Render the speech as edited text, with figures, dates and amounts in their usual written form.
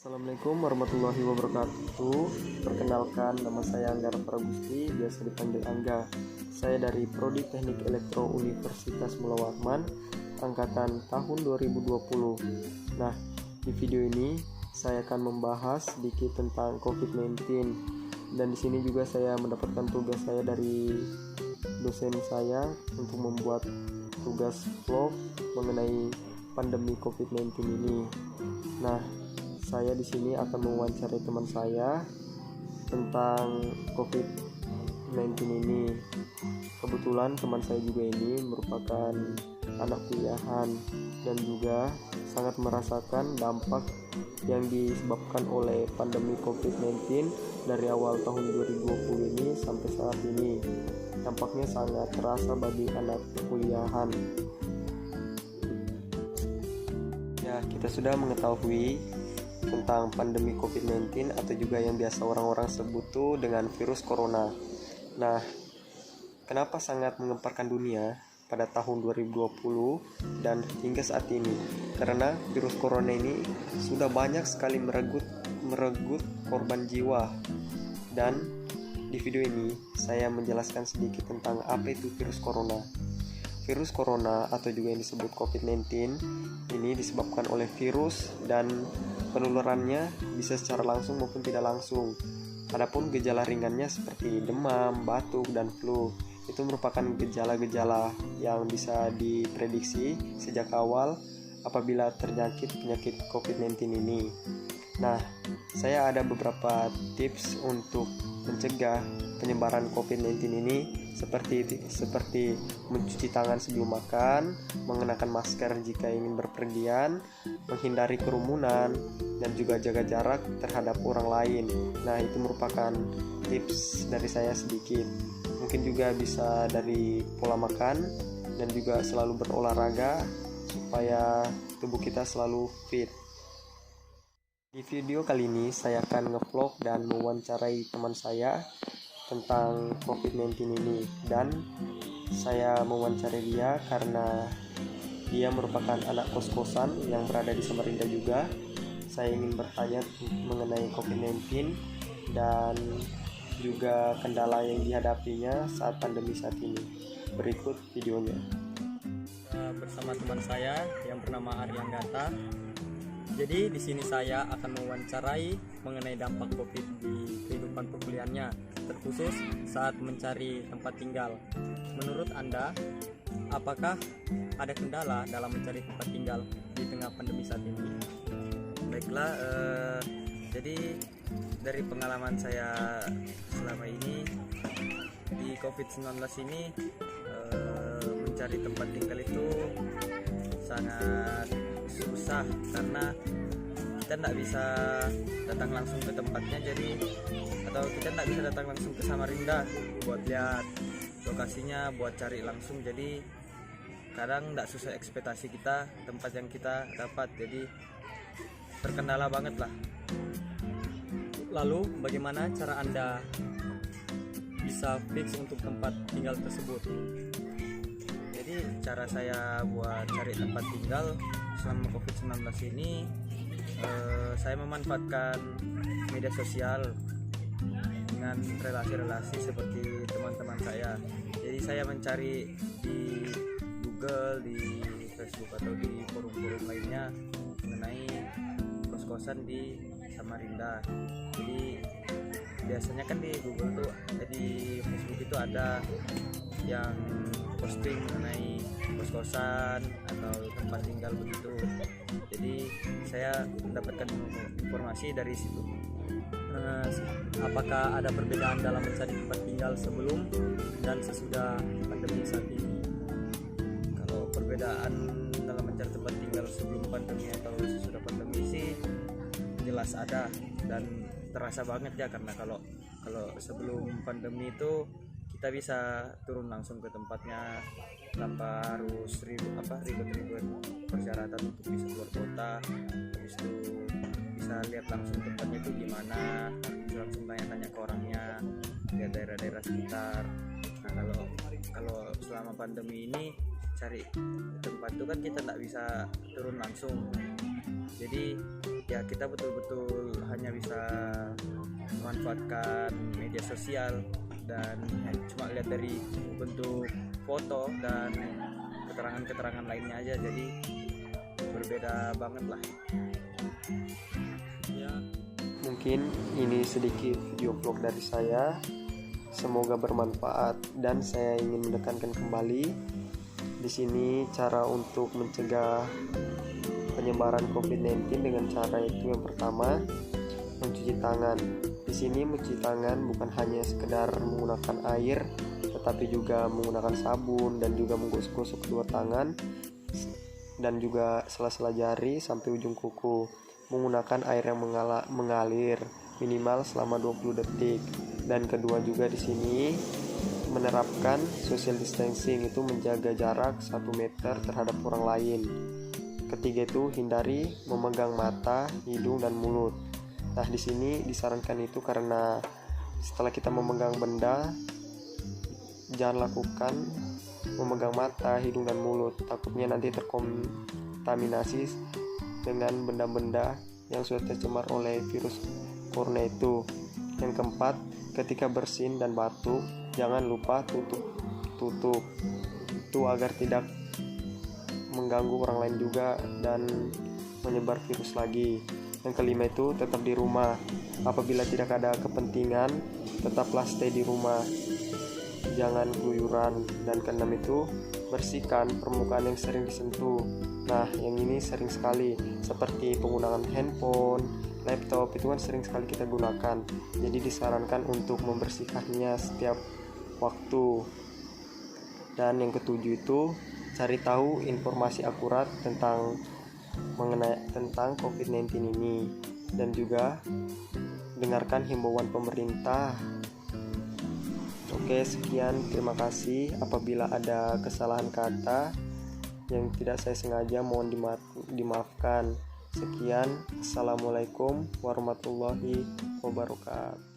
Assalamualaikum warahmatullahi wabarakatuh. Perkenalkan, nama saya Anggara Pragusti, biasa dipanggil Angga. Saya dari Prodi Teknik Elektro Universitas Mula Warman, angkatan tahun 2020. Nah, di video ini saya akan membahas sedikit tentang COVID-19, dan di sini juga saya mendapatkan tugas saya dari dosen saya untuk membuat tugas vlog mengenai pandemi COVID-19 ini. Nah, saya di sini akan mewawancarai teman saya tentang COVID-19 ini. Kebetulan teman saya juga ini merupakan anak kuliahan dan juga sangat merasakan dampak yang disebabkan oleh pandemi COVID-19 dari awal tahun 2020 ini sampai saat ini. Dampaknya sangat terasa bagi anak kuliahan. Ya, kita sudah mengetahui tentang pandemi COVID-19 atau juga yang biasa orang-orang sebut tuh dengan virus corona. Nah, kenapa sangat menggemparkan dunia pada tahun 2020 dan hingga saat ini? Karena virus corona ini sudah banyak sekali merenggut korban jiwa. Dan di video ini saya menjelaskan sedikit tentang apa itu virus corona. Virus corona atau juga yang disebut COVID-19 ini disebabkan oleh virus dan penularannya bisa secara langsung maupun tidak langsung. Adapun gejala ringannya seperti demam, batuk, dan flu itu merupakan gejala-gejala yang bisa diprediksi sejak awal apabila terjangkit penyakit COVID-19 ini. Nah, saya ada beberapa tips untuk mencegah penyebaran COVID-19 ini seperti mencuci tangan sebelum makan, mengenakan masker jika ingin berpergian, menghindari kerumunan, dan juga jaga jarak terhadap orang lain. Nah, itu merupakan tips dari saya sedikit. Mungkin juga bisa dari pola makan dan juga selalu berolahraga supaya tubuh kita selalu fit. Di video kali ini saya akan ngevlog dan mewawancarai teman saya tentang COVID-19 ini, dan saya mewawancarai dia karena dia merupakan anak kos-kosan yang berada di Samarinda juga. Saya ingin bertanya mengenai COVID-19 dan juga kendala yang dihadapinya saat pandemi saat ini. Berikut videonya. Bersama teman saya yang bernama Aryanggata. Jadi di sini saya akan mewawancarai mengenai dampak COVID di kehidupan perkuliahannya, terkhusus saat mencari tempat tinggal. Menurut Anda, apakah ada kendala dalam mencari tempat tinggal di tengah pandemi saat ini? Baiklah, jadi dari pengalaman saya selama ini di COVID-19 ini, mencari tempat tinggal itu sangat susah karena kita tidak bisa datang langsung ke tempatnya, atau kita tidak bisa datang langsung ke Samarinda buat lihat lokasinya, buat cari langsung. Jadi kadang tidak sesuai ekspektasi kita tempat yang kita dapat, jadi terkendala banget lah. Lalu bagaimana cara Anda bisa fix untuk tempat tinggal tersebut? Jadi cara saya buat cari tempat tinggal selama COVID-19 ini, saya memanfaatkan media sosial dengan relasi-relasi seperti teman-teman saya. Jadi saya mencari di Google, di Facebook atau di forum-forum lainnya mengenai kos-kosan di Samarinda. Jadi biasanya kan di Google tuh, di Facebook itu ada yang posting mengenai kos-kosan atau tempat tinggal begitu. Jadi saya mendapatkan informasi dari situ. Apakah ada perbedaan dalam mencari tempat tinggal sebelum dan sesudah pandemi saat ini? Kalau perbedaan dalam mencari tempat tinggal sebelum pandemi atau sesudah pandemi sih jelas ada dan terasa banget ya, karena kalau sebelum pandemi itu kita bisa turun langsung ke tempatnya tanpa harus ribet-ribet persyaratan untuk bisa keluar kota. Habis itu bisa lihat langsung tempatnya itu gimana, bisa langsung tanya-tanya ke orangnya, lihat daerah-daerah sekitar. Nah, kalau selama pandemi ini cari tempat itu kan kita tidak bisa turun langsung, jadi ya kita betul-betul hanya bisa memanfaatkan media sosial dan cuma lihat dari bentuk foto dan keterangan-keterangan lainnya aja, jadi berbeda banget lah Ya, Mungkin ini sedikit video vlog dari saya. Semoga bermanfaat dan saya ingin menekankan kembali di sini cara untuk mencegah penyebaran COVID-19 dengan cara itu yang pertama mencuci tangan. Di sini mencuci tangan bukan hanya sekedar menggunakan air, tetapi juga menggunakan sabun dan juga menggosok-gosok kedua tangan dan juga sela-sela jari sampai ujung kuku. Menggunakan air yang mengalir minimal selama 20 detik. Dan kedua juga di sini menerapkan social distancing, itu menjaga jarak 1 meter terhadap orang lain. Ketiga itu hindari memegang mata, hidung dan mulut. Nah, di sini disarankan itu karena setelah kita memegang benda, jangan lakukan memegang mata, hidung dan mulut. Takutnya nanti terkontaminasi dengan benda-benda yang sudah tercemar oleh virus corona itu. Yang keempat, ketika bersin dan batuk, jangan lupa tutup itu agar tidak mengganggu orang lain juga dan menyebar virus lagi. Yang kelima itu tetap di rumah. Apabila tidak ada kepentingan, tetaplah stay di rumah, jangan keluyuran. Dan keenam itu bersihkan permukaan yang sering disentuh. Nah, yang ini sering sekali, seperti penggunaan handphone, laptop, itu kan sering sekali kita gunakan. Jadi disarankan untuk membersihkannya setiap waktu. Dan yang ketujuh itu cari tahu informasi akurat tentang COVID-19 ini, dan juga dengarkan himbauan pemerintah. Oke, sekian, terima kasih. Apabila ada kesalahan kata yang tidak saya sengaja, mohon dimaafkan. Sekian, assalamualaikum warahmatullahi wabarakatuh.